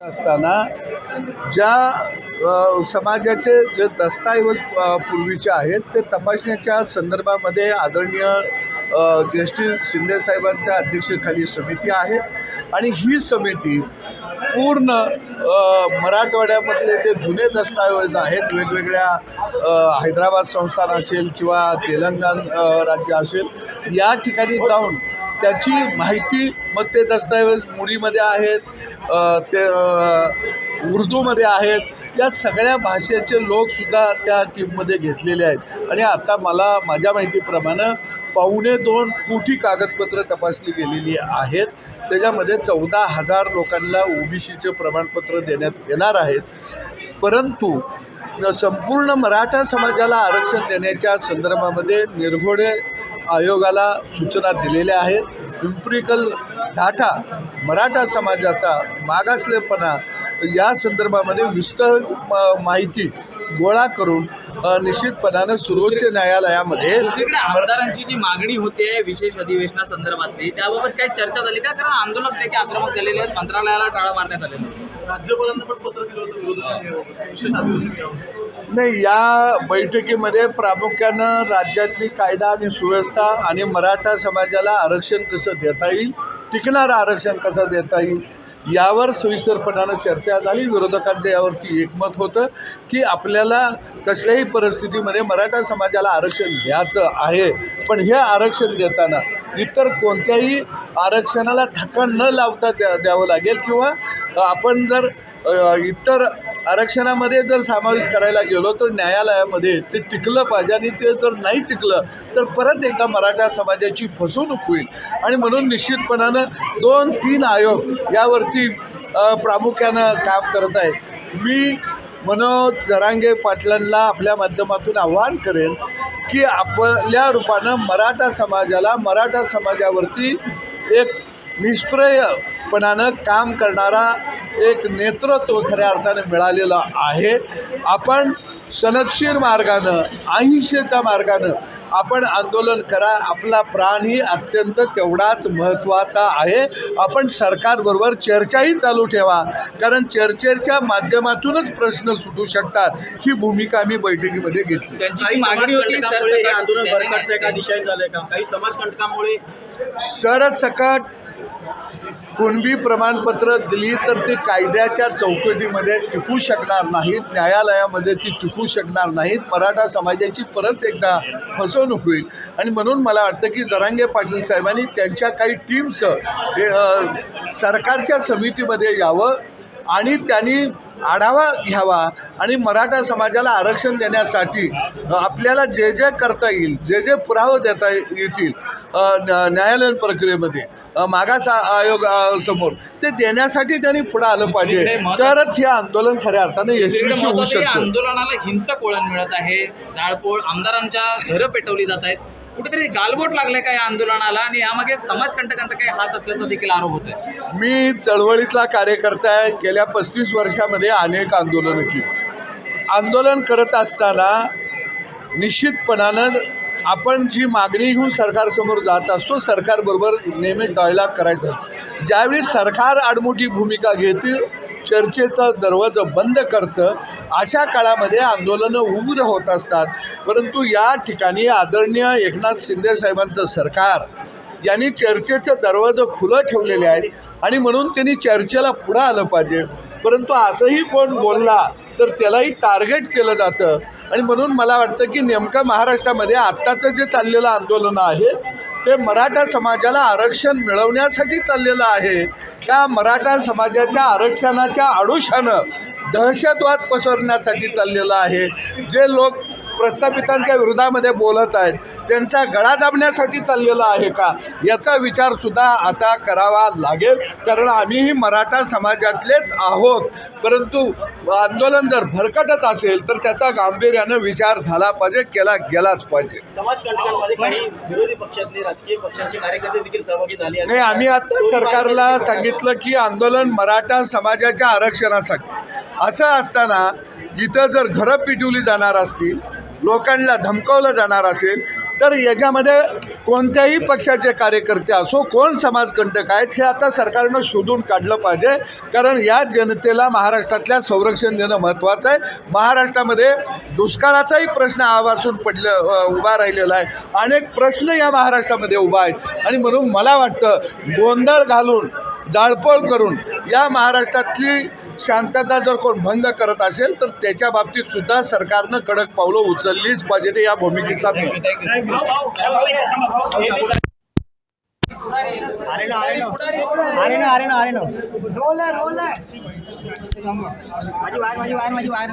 असताना ज्या समाजाचे जे दस्तऐवज पूर्वीचे आहेत ते तपासण्याच्या संदर्भामध्ये आदरणीय ज्येष्ठ शिंदेसाहेबांच्या अध्यक्षतेखाली समिती आहे आणि ही समिती पूर्ण मराठवाड्यामधले जे जुने दस्तऐवज आहेत वेगवेगळ्या हैदराबाद संस्थान असेल किंवा तेलंगणा राज्य असेल या ठिकाणी जाऊन त्याची माहिती मग ते दस्तऐवज मुळीमध्ये आहेत ते उर्दूमध्ये आहेत या सगळ्या भाषेचे लोकसुद्धा त्या टीममध्ये घेतलेले आहेत आणि आता मला माझ्या माहितीप्रमाणे 2.25 कोटी कागदपत्र तपासली गेलेली आहेत. त्याच्यामध्ये 14,000 लोकांना OBCचे प्रमाणपत्र देण्यात येणार आहेत. परंतु संपूर्ण मराठा समाजाला आरक्षण देण्याच्या संदर्भामध्ये निरघोडे आयोगाला सूचना दिलेल्या आहेत. एम्पिरिकल डाटा मराठा समाजाचा मागासलेपणा या संदर्भामध्ये विस्तृत माहिती गोळा करून निश्चितपणानं सर्वोच्च न्यायालयामध्ये आमदारांची जी मागणी होते विशेष अधिवेशनासंदर्भातली त्याबाबत काही चर्चा झाली का? कारण आंदोलक त्याचे आक्रमक झालेले आहेत, मंत्रालयाला टाळा मारण्यात आले. राज्यपालांना पण पत्र दिलं होतं विशेष अधिवेशन घ्यावं. नाही, या बैठकीमध्ये प्रामुख्यानं राज्यातली कायदा आणि सुव्यवस्था आणि मराठा समाजाला आरक्षण कसं देता येईल, टिकणारं आरक्षण कसं देता येईल यावर सविस्तरपणानं चर्चा झाली. विरोधकांचं यावरती एकमत होतं की आपल्याला कसल्याही परिस्थितीमध्ये मराठा समाजाला आरक्षण द्यायचं आहे, पण हे आरक्षण देताना इतर कोणत्याही आरक्षणाला धक्का न लावता द्यावं लागेल किंवा आपण जर इतर आरक्षणामध्ये जर समावेश करायला गेलो तर न्यायालयामध्ये ते टिकलं पाहिजे आणि ते जर नाही टिकलं तर परत एकदा मराठा समाजाची फसवणूक होईल. आणि म्हणून निश्चितपणानं 2-3 आयोग यावरती प्रामुख्यानं काम करत आहे. मी मनोज जरांगे पाटलांना आपल्या माध्यमातून आवाहन करेन की आपल्या रूपानं मराठा समाजावरती एक निष्प्रयपणानं काम करणारा एक नेतृत्व खऱ्या अर्थाने मिळालेलं आहे. आपण सनदशीर मार्गानं अहिंसेच्या मार्गानं आपण आंदोलन करा. आपला प्राणही अत्यंत तेवढाच महत्त्वाचा आहे. आपण सरकारबरोबर चर्चाही चालू ठेवा, कारण चर्चेच्या माध्यमातूनच प्रश्न सुटू शकतात. ही भूमिका आम्ही बैठकीमध्ये घेतली. त्यांची मागणी होती काही समाजकंटकामुळे सरसकट कुणबी प्रमाणपत्र दिली तर ती कायद्याच्या चौकटीमध्ये टिकू शकणार नाहीत, न्यायालयामध्ये ती टिकू शकणार नाहीत. मराठा समाजाची परत एकदा फसवणूक होईल. आणि म्हणून मला वाटतं की जरांगे पाटील साहेबांनी त्यांच्या काही टीम्स सरकारच्या समितीमध्ये यावं आणि त्यांनी आढावा घ्यावा आणि मराठा समाजाला आरक्षण देण्यासाठी आपल्याला जे जे करता येईल, जे जे पुरावे देता येतील न्यायालयीन प्रक्रियेमध्ये मागास आयोगासमोर ते देण्यासाठी त्यांनी पुढं आलं पाहिजे. तरच हे आंदोलन खऱ्या अर्थानं यशस्वी होऊ शकतं. आंदोलनाला हिंसक वळण मिळत आहे. जाळपोळ, आमदारांच्या घरं पेटवली जात आहेत. कुठेतरी गालबोट लागले का या आंदोलनाला आणि यामागे समाजकंटकांचा काही हात असल्याचा देखील आरोप होत आहे. मी चळवळीतला कार्यकर्ता आहे. गेल्या 35 वर्षामध्ये अनेक आंदोलनं केली. आंदोलन करत असताना निश्चितपणानं आपण जी मागणी घेऊन सरकारसमोर जात असतो, सरकारबरोबर नेहमी डायलॉग करायचा असतो. ज्यावेळी सरकार आडमुठी भूमिका घेते, चर्चेचा दरवाजा बंद करतं, अशा काळामध्ये आंदोलनं उग्र होत असतात. परंतु या ठिकाणी आदरणीय एकनाथ शिंदे साहेबांचं सरकार यांनी चर्चेचं दरवाजे खुलं ठेवलेले आहेत आणि म्हणून त्यांनी चर्चेला पुढं आलं पाहिजे. परंतु असंही कोण बोलला तर त्यालाही टार्गेट केलं जातं. आणि म्हणून मला वाटतं की नेमकं महाराष्ट्रामध्ये आत्ताचं जे चाललेलं आंदोलन आहे ते मराठा समाजाला आरक्षण मिळवण्यासाठी चाललेलं आहे का मराठा समाजाच्या आरक्षणाच्या आडोशानं दहशतवाद पसरण्यासाठी चाललेलं आहे. जे लोक प्रस्थापितांच्या विरोधामध्ये बोलत आहेत त्यांचा गळा दाबण्यासाठी चाललेला आहे का, याचा विचारसुद्धा आता करावा लागेल. कारण आम्हीही मराठा समाजातलेच आहोत. परंतु आंदोलन जर भरकटत असेल तर त्याचा गांभीर्यानं विचार झाला पाहिजे, केला गेलाच पाहिजे. समाजकंटकांमध्ये काही विरोधी पक्षातले राजकीय पक्षांचे कार्यकर्ते देखील सहभागी झाले नाही, आम्ही आता सरकारला सांगितलं की आंदोलन मराठा समाजाच्या आरक्षणासाठी. असं असताना जिथं जर घरं पिटवली जाणार असतील, लोकांना धमकावलं जाणार असेल तर याच्यामध्ये कोणत्याही पक्षाचे कार्यकर्ते असो, कोण समाजकंटक आहेत हे आता सरकारनं शोधून काढलं पाहिजे. कारण या जनतेला महाराष्ट्रातल्या संरक्षण देणं महत्त्वाचं आहे. महाराष्ट्रामध्ये दुष्काळाचाही प्रश्न आवासून उभा राहिलेला आहे. अनेक प्रश्न या महाराष्ट्रामध्ये उभा आहेत आणि म्हणून मला वाटतं गोंधळ घालून जाळपोळ करून या महाराष्ट्रातली शांतता जर कोण भंग करत असेल तर त्याच्या बाबतीत सुद्धा सरकारनं कडक पावलं उचललीच पाहिजे. ते या भूमिकेचा मी माझी वायर